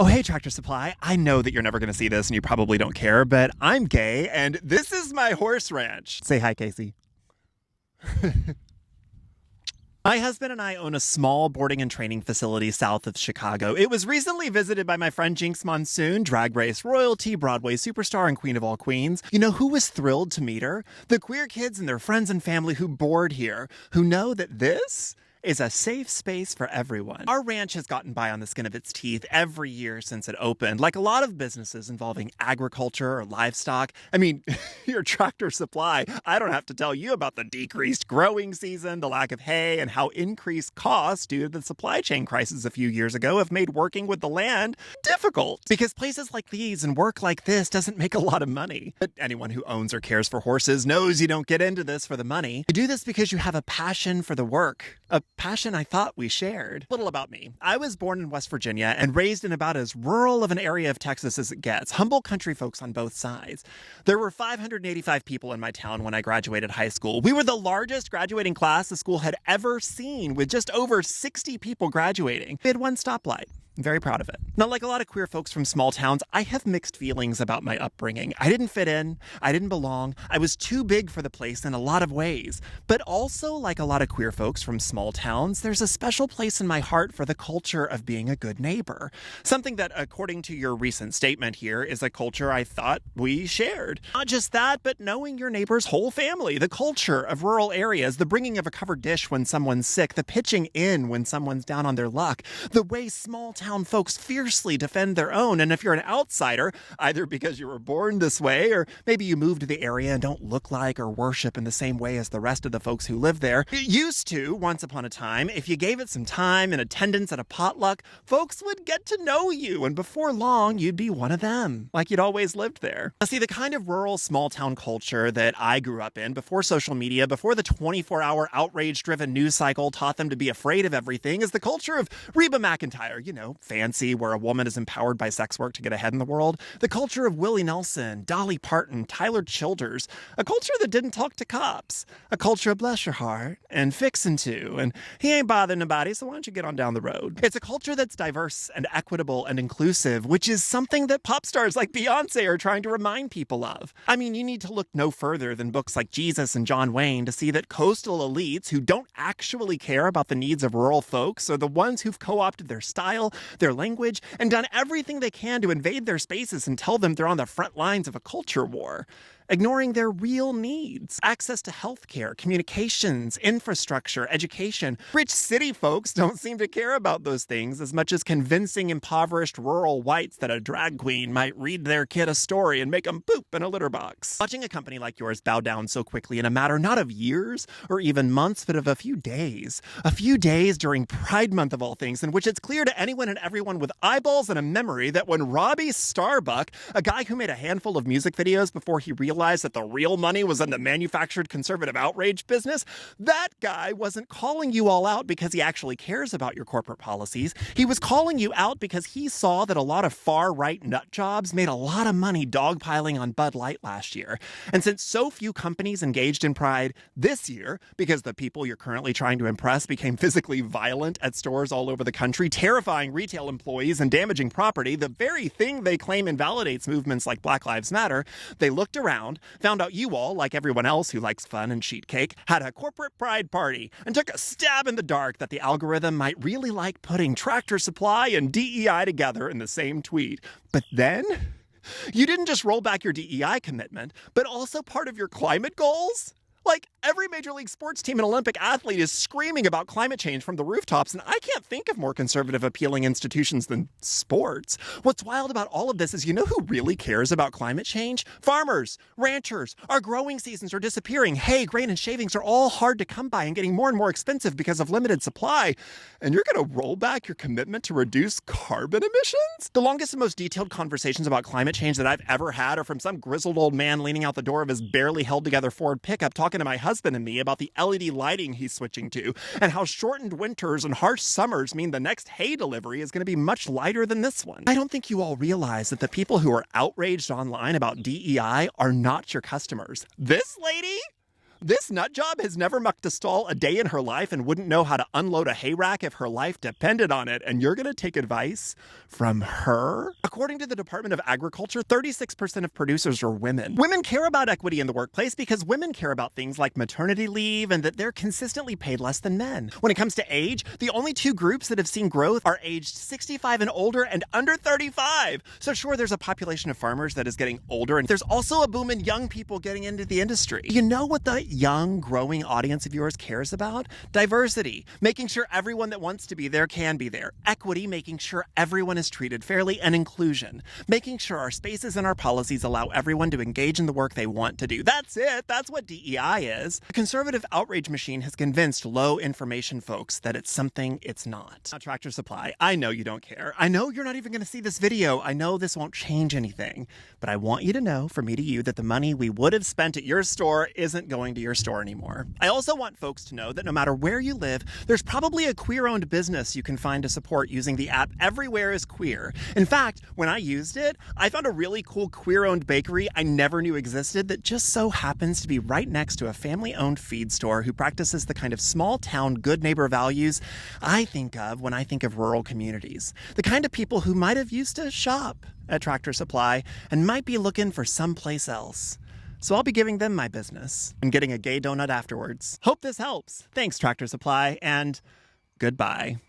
Oh, hey, Tractor Supply. I know that you're never going to see this and you probably don't care, but I'm gay and this is my horse ranch. Say hi, Casey. My husband and I own a small boarding and training facility south of Chicago. It was recently visited by my friend Jinx Monsoon, drag race royalty, Broadway superstar, and queen of all queens. You know who was thrilled to meet her? The queer kids and their friends and family who board here, who know that this is a safe space for everyone. Our ranch has gotten by on the skin of its teeth every year since it opened, like a lot of businesses involving agriculture or livestock. I mean, your Tractor Supply, I don't have to tell you about the decreased growing season, the lack of hay, and how increased costs due to the supply chain crisis a few years ago have made working with the land difficult. Because places like these and work like this doesn't make a lot of money. But anyone who owns or cares for horses knows you don't get into this for the money. You do this because you have a passion for the work. A passion I thought we shared. Little about me. I was born in West Virginia and raised in about as rural of an area of Texas as it gets. Humble country folks on both sides. There were 585 people in my town when I graduated high school. We were the largest graduating class the school had ever seen, with just over 60 people graduating. We had one stoplight. I'm very proud of it. Not like a lot of queer folks from small towns, I have mixed feelings about my upbringing. I didn't fit in. I didn't belong. I was too big for the place in a lot of ways. But also, like a lot of queer folks from small towns, there's a special place in my heart for the culture of being a good neighbor. Something that, according to your recent statement here, is a culture I thought we shared. Not just that, but knowing your neighbor's whole family, the culture of rural areas, the bringing of a covered dish when someone's sick, the pitching in when someone's down on their luck, the way small town folks fiercely defend their own. And if you're an outsider, either because you were born this way or maybe you moved to the area and don't look like or worship in the same way as the rest of the folks who live there, it used to, once upon a time, if you gave it some time and attendance at a potluck, folks would get to know you, and before long, you'd be one of them, like you'd always lived there. Now, see, the kind of rural small town culture that I grew up in before social media, before the 24-hour outrage-driven news cycle taught them to be afraid of everything, is the culture of Reba McEntire, you know, fancy, where a woman is empowered by sex work to get ahead in the world. The culture of Willie Nelson, Dolly Parton, Tyler Childers. A culture that didn't talk to cops. A culture of bless your heart and fixin' to, and he ain't bothering nobody, so why don't you get on down the road? It's a culture that's diverse and equitable and inclusive, which is something that pop stars like Beyonce are trying to remind people of. I mean, you need to look no further than books like Jesus and John Wayne to see that coastal elites who don't actually care about the needs of rural folks are the ones who've co-opted their style, their language, and done everything they can to invade their spaces and tell them they're on the front lines of a culture war, ignoring their real needs. Access to healthcare, communications, infrastructure, education. Rich city folks don't seem to care about those things as much as convincing impoverished rural whites that a drag queen might read their kid a story and make them poop in a litter box. Watching a company like yours bow down so quickly in a matter not of years or even months, but of a few days. A few days during Pride Month of all things, in which it's clear to anyone and everyone with eyeballs and a memory that when Robbie Starbuck, a guy who made a handful of music videos before he realized that the real money was in the manufactured conservative outrage business, that guy wasn't calling you all out because he actually cares about your corporate policies. He was calling you out because he saw that a lot of far-right nut jobs made a lot of money dogpiling on Bud Light last year. And since so few companies engaged in Pride this year, because the people you're currently trying to impress became physically violent at stores all over the country, terrifying retail employees and damaging property, the very thing they claim invalidates movements like Black Lives Matter, they looked around, found out you all, like everyone else who likes fun and sheet cake, had a corporate pride party and took a stab in the dark that the algorithm might really like putting Tractor Supply and DEI together in the same tweet. But then, you didn't just roll back your DEI commitment, but also part of your climate goals? Like, every Major League sports team and Olympic athlete is screaming about climate change from the rooftops, and I can't think of more conservative appealing institutions than sports. What's wild about all of this is, you know who really cares about climate change? Farmers, ranchers. Our growing seasons are disappearing. Hay, grain, and shavings are all hard to come by and getting more and more expensive because of limited supply. And you're going to roll back your commitment to reduce carbon emissions? The longest and most detailed conversations about climate change that I've ever had are from some grizzled old man leaning out the door of his barely held together Ford pickup talking to my husband and me about the LED lighting he's switching to and how shortened winters and harsh summers mean the next hay delivery is going to be much lighter than this one. I don't think you all realize that the people who are outraged online about DEI are not your customers. This lady? This nutjob has never mucked a stall a day in her life and wouldn't know how to unload a hay rack if her life depended on it. And you're going to take advice from her? According to the Department of Agriculture, 36% of producers are women. Women care about equity in the workplace because women care about things like maternity leave and that they're consistently paid less than men. When it comes to age, the only two groups that have seen growth are aged 65 and older and under 35. So sure, there's a population of farmers that is getting older, and there's also a boom in young people getting into the industry. You know what the young, growing audience of yours cares about? Diversity, making sure everyone that wants to be there can be there. Equity, making sure everyone is treated fairly. And inclusion, making sure our spaces and our policies allow everyone to engage in the work they want to do. That's it. That's what DEI is. The conservative outrage machine has convinced low information folks that it's something it's not. Now, Tractor Supply, I know you don't care. I know you're not even going to see this video. I know this won't change anything. But I want you to know, from me to you, that the money we would have spent at your store isn't going to your store anymore. I also want folks to know that no matter where you live, there's probably a queer-owned business you can find to support using the app Everywhere is Queer. In fact, when I used it, I found a really cool queer-owned bakery I never knew existed that just so happens to be right next to a family-owned feed store who practices the kind of small-town good neighbor values I think of when I think of rural communities. The kind of people who might have used to shop at Tractor Supply and might be looking for someplace else. So I'll be giving them my business and getting a gay donut afterwards. Hope this helps. Thanks, Tractor Supply, and goodbye.